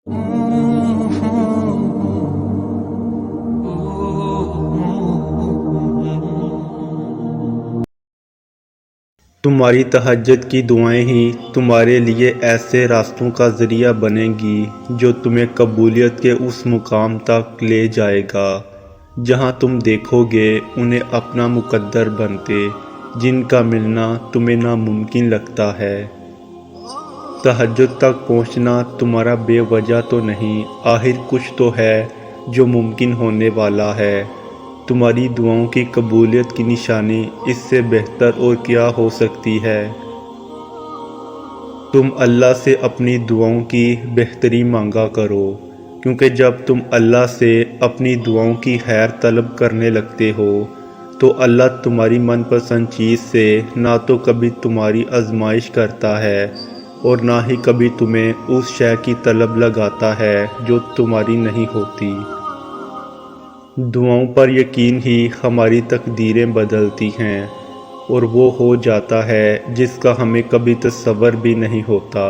تمہاری تہجد کی دعائیں ہی تمہارے لیے ایسے راستوں کا ذریعہ بنیں گی جو تمہیں قبولیت کے اس مقام تک لے جائے گا جہاں تم دیکھو گے انہیں اپنا مقدر بنتے، جن کا ملنا تمہیں ناممکن لگتا ہے۔ تہجد تک پہنچنا تمہارا بے وجہ تو نہیں، آخر کچھ تو ہے جو ممکن ہونے والا ہے۔ تمہاری دعاؤں کی قبولیت کی نشانی اس سے بہتر اور کیا ہو سکتی ہے؟ تم اللہ سے اپنی دعاؤں کی بہتری مانگا کرو، کیونکہ جب تم اللہ سے اپنی دعاؤں کی خیر طلب کرنے لگتے ہو تو اللہ تمہاری من پسند چیز سے نہ تو کبھی تمہاری آزمائش کرتا ہے اور نہ ہی کبھی تمہیں اس شے کی طلب لگاتا ہے جو تمہاری نہیں ہوتی۔ دعاؤں پر یقین ہی ہماری تقدیریں بدلتی ہیں، اور وہ ہو جاتا ہے جس کا ہمیں کبھی تصور بھی نہیں ہوتا۔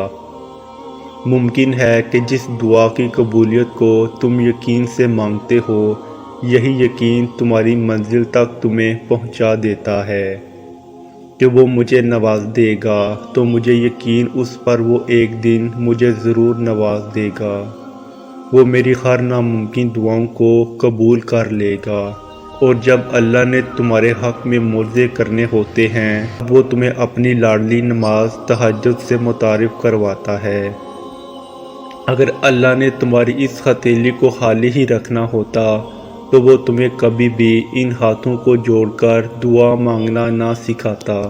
ممکن ہے کہ جس دعا کی قبولیت کو تم یقین سے مانگتے ہو، یہی یقین تمہاری منزل تک تمہیں پہنچا دیتا ہے کہ وہ مجھے نواز دے گا، تو مجھے یقین اس پر وہ ایک دن مجھے ضرور نواز دے گا۔ وہ میری ہر ناممکن دعاؤں کو قبول کر لے گا، اور جب اللہ نے تمہارے حق میں معجزے کرنے ہوتے ہیں وہ تمہیں اپنی لاڈلی نماز تہجد سے متعارف کرواتا ہے۔ اگر اللہ نے تمہاری اس ہتھیلی کو خالی ہی رکھنا ہوتا تو وہ تمہیں کبھی بھی ان ہاتھوں کو جوڑ کر دعا مانگنا نہ سکھاتا۔